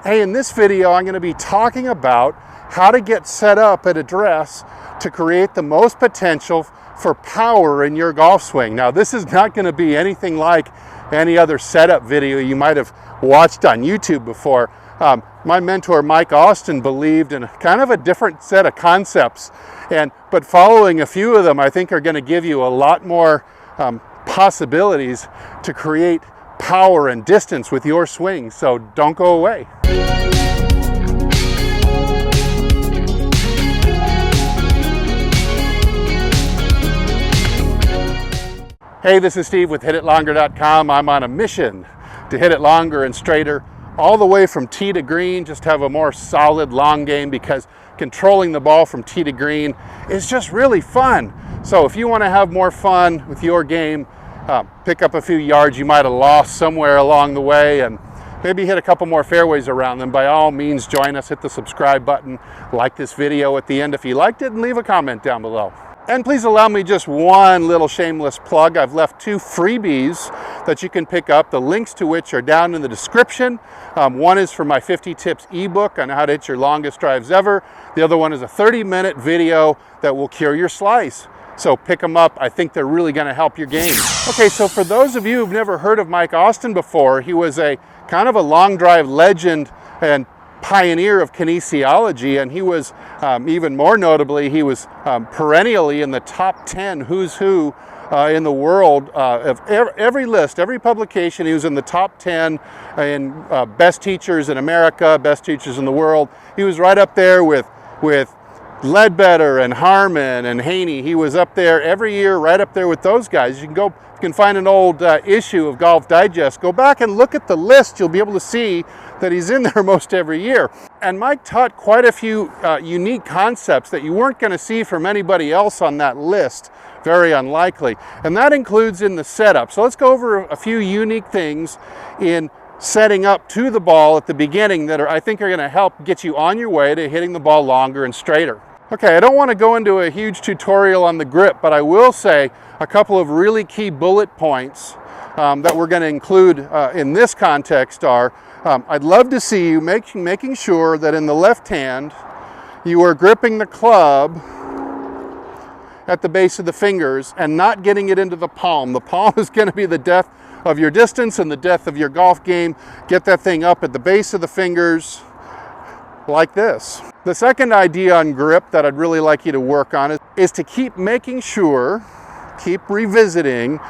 Hey, in this video, I'm going to be talking about how to get set up at address to create the most potential for power in your golf swing. Now, this is not going to be anything like any other setup video you might have watched on YouTube before. My mentor, Mike Austin, believed in kind of a different set of concepts, but following a few of them, I think are going to give you a lot more possibilities to create power and distance with your swing. So don't go away. Hey, this is Steve with HitItLonger.com. I'm on a mission to hit it longer and straighter, all the way from tee to green, just have a more solid long game, because controlling the ball from tee to green is just really fun. So if you want to have more fun with your game, pick up a few yards you might have lost somewhere along the way, and maybe hit a couple more fairways around them, by all means join us. Hit the subscribe button, like this video at the end if you liked it, and leave a comment down below. And please allow me just one little shameless plug. I've left 2 freebies that you can pick up, the links to which are down in the description. One is for my 50 tips ebook on how to hit your longest drives ever. The other one is a 30-minute video that will cure your slice. So pick them up. I think they're really going to help your game. Okay, so for those of you who've never heard of Mike Austin before, he was a kind of a long drive legend and pioneer of kinesiology, and he was even more notably, he was perennially in the top 10 who's who in the world of every list, every publication. He was in the top 10 in best teachers in America, best teachers in the world. He was right up there with Ledbetter and Harmon and Haney. He was up there every year, right up there with those guys. You can find an old issue of Golf Digest. Go back and look at the list. You'll be able to see that he's in there most every year. And Mike taught quite a few unique concepts that you weren't going to see from anybody else on that list. Very unlikely. And that includes in the setup. So let's go over a few unique things in setting up to the ball at the beginning that I think are going to help get you on your way to hitting the ball longer and straighter. Okay, I don't want to go into a huge tutorial on the grip, but I will say a couple of really key bullet points that we're going to include in this context are, I'd love to see you making sure that in the left hand, you are gripping the club at the base of the fingers and not getting it into the palm. The palm is going to be the death of your distance and the death of your golf game. Get that thing up at the base of the fingers like this. The second idea on grip that I'd really like you to work on is to keep making sure, keep revisiting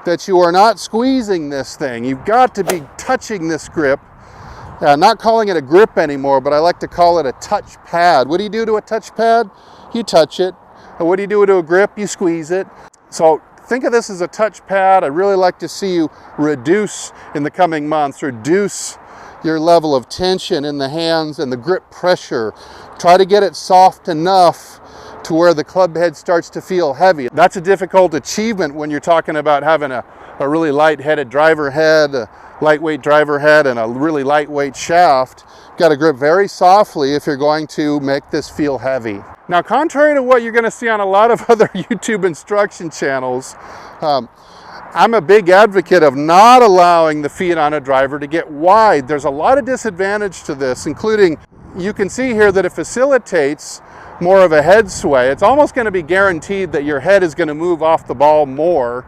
that you are not squeezing this thing. You've got to be touching this grip. Not calling it a grip anymore, but I like to call it a touch pad. What do you do to a touch pad? You touch it. And what do you do to a grip? You squeeze it. So think of this as a touch pad. I'd really like to see you reduce in the coming months, reduce your level of tension in the hands and the grip pressure. Try to get it soft enough to where the club head starts to feel heavy. That's a difficult achievement when you're talking about having a really light-headed driver head, a lightweight driver head, and a really lightweight shaft. You've got to grip very softly if you're going to make this feel heavy. Now, contrary to what you're going to see on a lot of other YouTube instruction channels, I'm a big advocate of not allowing the feet on a driver to get wide. There's a lot of disadvantage to this, including, you can see here that it facilitates more of a head sway. It's almost going to be guaranteed that your head is going to move off the ball more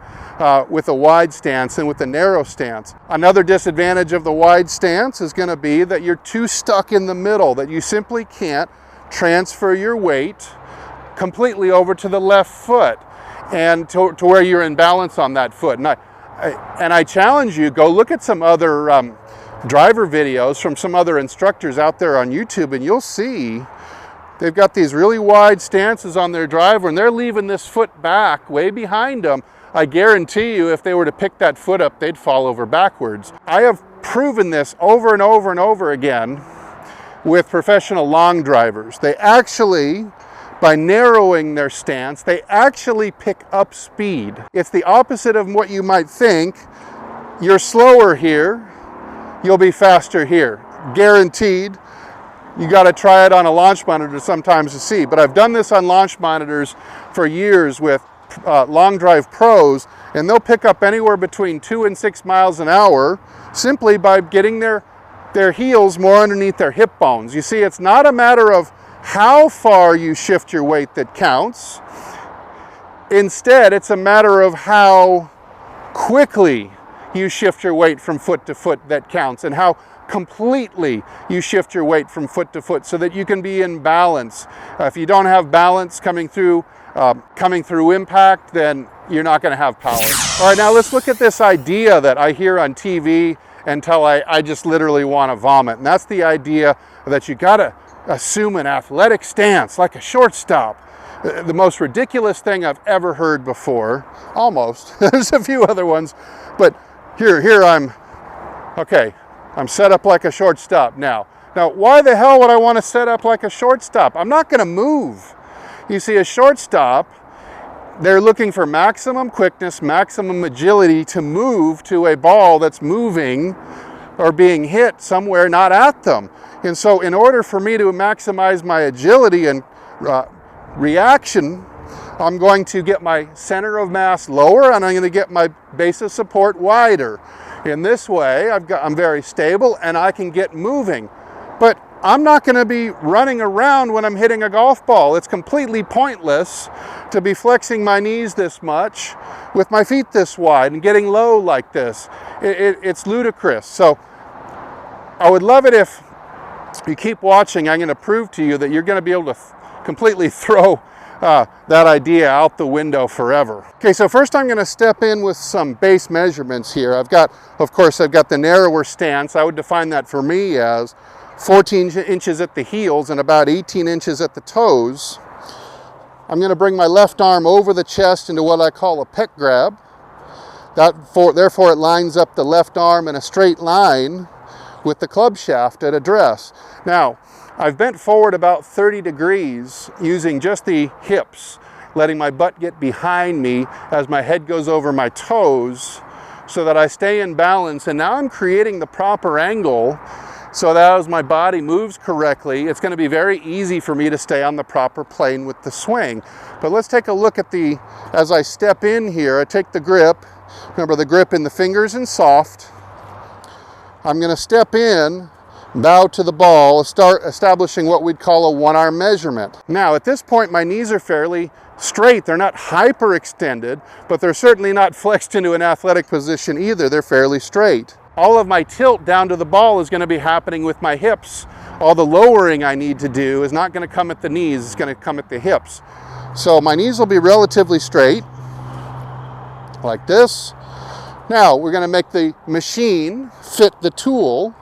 with a wide stance than with a narrow stance. Another disadvantage of the wide stance is going to be that you're too stuck in the middle, that you simply can't transfer your weight completely over to the left foot and to where you're in balance on that foot. And I challenge you, go look at some other driver videos from some other instructors out there on YouTube, and you'll see they've got these really wide stances on their driver, and they're leaving this foot back way behind them. I guarantee you, if they were to pick that foot up, they'd fall over backwards. I have proven this over and over and over again with professional long drivers. They actually, by narrowing their stance, they actually pick up speed. It's the opposite of what you might think. You're slower here, you'll be faster here. Guaranteed. You got to try it on a launch monitor sometimes to see. But I've done this on launch monitors for years with long drive pros, and they'll pick up anywhere between 2 and 6 miles an hour simply by getting their their heels more underneath their hip bones. You see, it's not a matter of how far you shift your weight that counts. Instead, it's a matter of how quickly you shift your weight from foot to foot that counts, and how completely you shift your weight from foot to foot so that you can be in balance. If you don't have balance coming through impact, then you're not going to have power. All right, now let's look at this idea that I hear on TV until I just literally want to vomit. And that's the idea that you got to assume an athletic stance like a shortstop. The most ridiculous thing I've ever heard before, almost. There's a few other ones, but here I'm set up like a shortstop now. Now, why the hell would I want to set up like a shortstop? I'm not going to move. You see, a shortstop, they're looking for maximum quickness, maximum agility to move to a ball that's moving or being hit somewhere not at them. And so in order for me to maximize my agility and reaction, I'm going to get my center of mass lower, and I'm going to get my base of support wider. In this way, I'm very stable and I can get moving. But I'm not going to be running around when I'm hitting a golf ball. It's completely pointless to be flexing my knees this much with my feet this wide and getting low like this. It's ludicrous. So I would love it if you keep watching. I'm going to prove to you that you're going to be able to completely throw that idea out the window forever. Okay, so first I'm going to step in with some base measurements here. Of course, I've got the narrower stance. I would define that for me as 14 inches at the heels and about 18 inches at the toes. I'm going to bring my left arm over the chest into what I call a pec grab. Therefore, it lines up the left arm in a straight line with the club shaft at address. Now, I've bent forward about 30 degrees using just the hips, letting my butt get behind me as my head goes over my toes so that I stay in balance. And now I'm creating the proper angle so that as my body moves correctly, it's going to be very easy for me to stay on the proper plane with the swing. But let's take a look at as I step in here, I take the grip. Remember, the grip in the fingers and soft. I'm going to step in, bow to the ball, start establishing what we'd call a one-arm measurement. Now, at this point, my knees are fairly straight. They're not hyperextended, but they're certainly not flexed into an athletic position either. They're fairly straight. All of my tilt down to the ball is going to be happening with my hips. All the lowering I need to do is not going to come at the knees, it's going to come at the hips. So my knees will be relatively straight, like this. Now, we're going to make the machine fit the tool.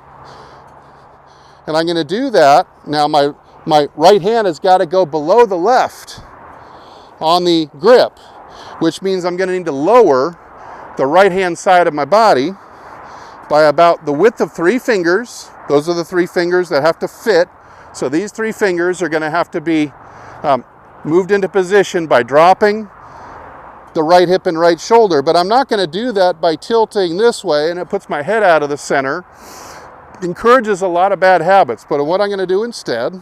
And I'm going to do that. Now my right hand has got to go below the left on the grip, which means I'm going to need to lower the right hand side of my body by about the width of 3 fingers. Those are the 3 fingers that have to fit. So these 3 fingers are going to have to be moved into position by dropping the right hip and right shoulder. But I'm not going to do that by tilting this way, and it puts my head out of the center. Encourages a lot of bad habits, but what I'm going to do instead,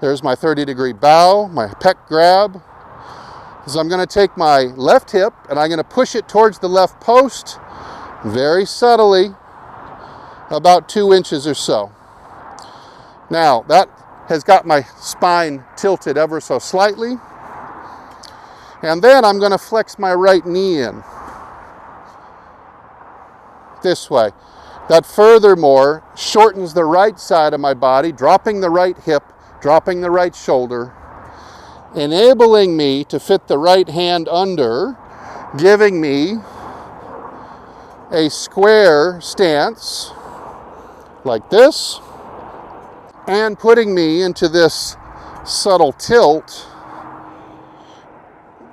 there's my 30-degree bow, my pec grab, is I'm going to take my left hip and I'm going to push it towards the left post very subtly, about 2 inches or so. Now, that has got my spine tilted ever so slightly, and then I'm going to flex my right knee in this way. That furthermore shortens the right side of my body, dropping the right hip, dropping the right shoulder, enabling me to fit the right hand under, giving me a square stance like this, and putting me into this subtle tilt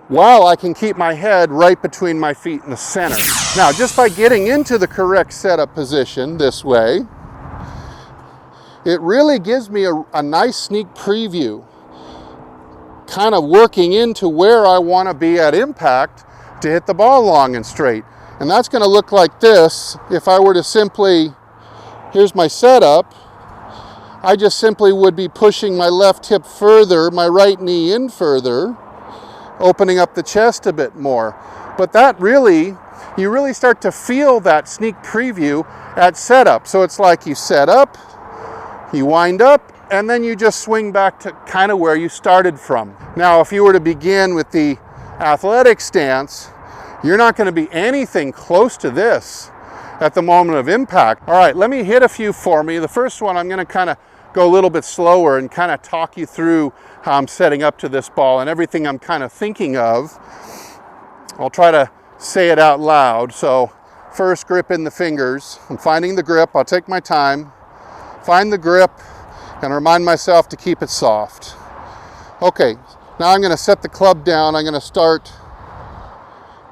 while I can keep my head right between my feet in the center. Now, just by getting into the correct setup position this way, it really gives me a nice sneak preview, kind of working into where I want to be at impact to hit the ball long and straight. And that's going to look like this. If I were to simply, here's my setup, I just simply would be pushing my left hip further, my right knee in further, opening up the chest a bit more. But that really you really start to feel that sneak preview at setup. So it's like you set up, you wind up, and then you just swing back to kind of where you started from. Now, if you were to begin with the athletic stance, you're not going to be anything close to this at the moment of impact. All right, let me hit a few for me. The first one, I'm going to kind of go a little bit slower and kind of talk you through how I'm setting up to this ball and everything I'm kind of thinking of. I'll try to say it out loud. So first, grip in the fingers. I'm finding the grip. I'll take my time, find the grip, and remind myself to keep it soft. Okay, now I'm going to set the club down. I'm going to start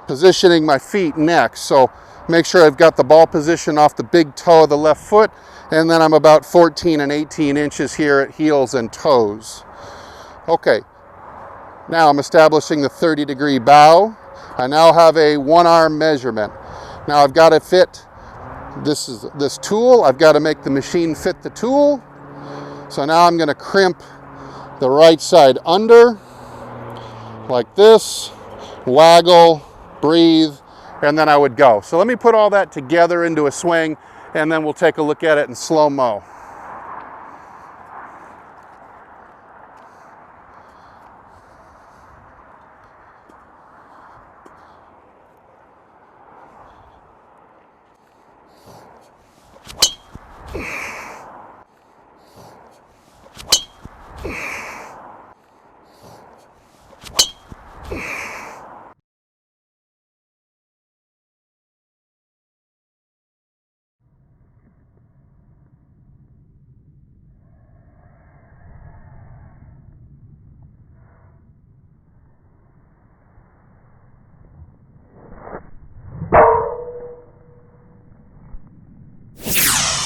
positioning my feet next. So make sure I've got the ball position off the big toe of the left foot, and then I'm about 14 and 18 inches here at heels and toes. Okay, now I'm establishing the 30-degree bow. I now have a one-arm measurement. Now I've got to fit this tool. I've got to make the machine fit the tool. So now I'm going to crimp the right side under like this, waggle, breathe, and then I would go. So let me put all that together into a swing, and then we'll take a look at it in slow-mo.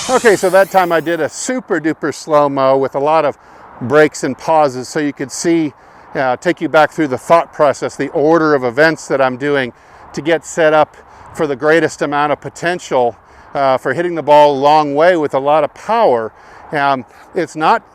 Okay, so that time I did a super duper slow-mo with a lot of breaks and pauses so you could see, take you back through the thought process, the order of events that I'm doing to get set up for the greatest amount of potential for hitting the ball a long way with a lot of power. It's not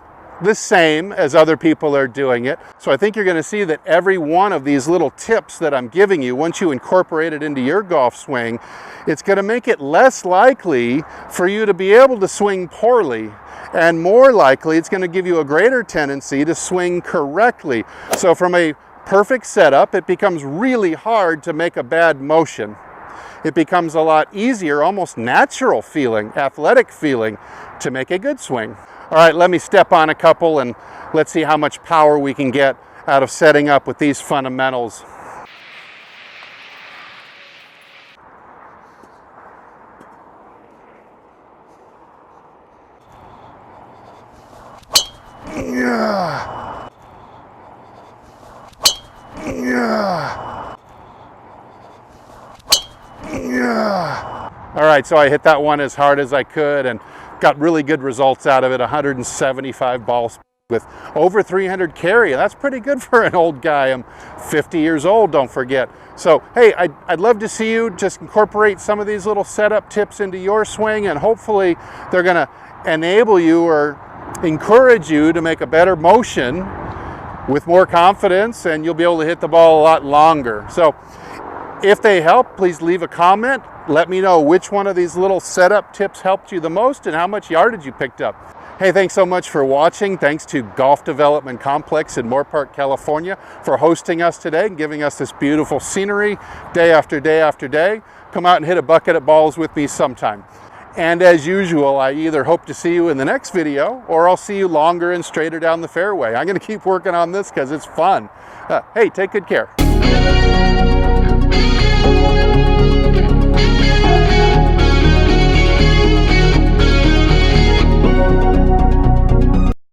the same as other people are doing it. So I think you're going to see that every one of these little tips that I'm giving you, once you incorporate it into your golf swing, it's going to make it less likely for you to be able to swing poorly, and more likely it's going to give you a greater tendency to swing correctly. So from a perfect setup, it becomes really hard to make a bad motion. It becomes a lot easier, almost natural feeling, athletic feeling, to make a good swing. All right, let me step on a couple and let's see how much power we can get out of setting up with these fundamentals. Yeah. Yeah. Yeah. All right, so I hit that one as hard as I could and got really good results out of it. 175 balls with over 300 carry. That's pretty good for an old guy. I'm 50 years old, don't forget. So, hey, I'd love to see you just incorporate some of these little setup tips into your swing, and hopefully they're going to enable you or encourage you to make a better motion with more confidence, and you'll be able to hit the ball a lot longer. So if they help, please leave a comment. Let me know which one of these little setup tips helped you the most and how much yardage you picked up. Hey, thanks so much for watching. Thanks to Golf Development Complex in Moorpark, California for hosting us today and giving us this beautiful scenery day after day after day. Come out and hit a bucket of balls with me sometime. And as usual, I either hope to see you in the next video or I'll see you longer and straighter down the fairway. I'm going to keep working on this because it's fun. Hey, take good care.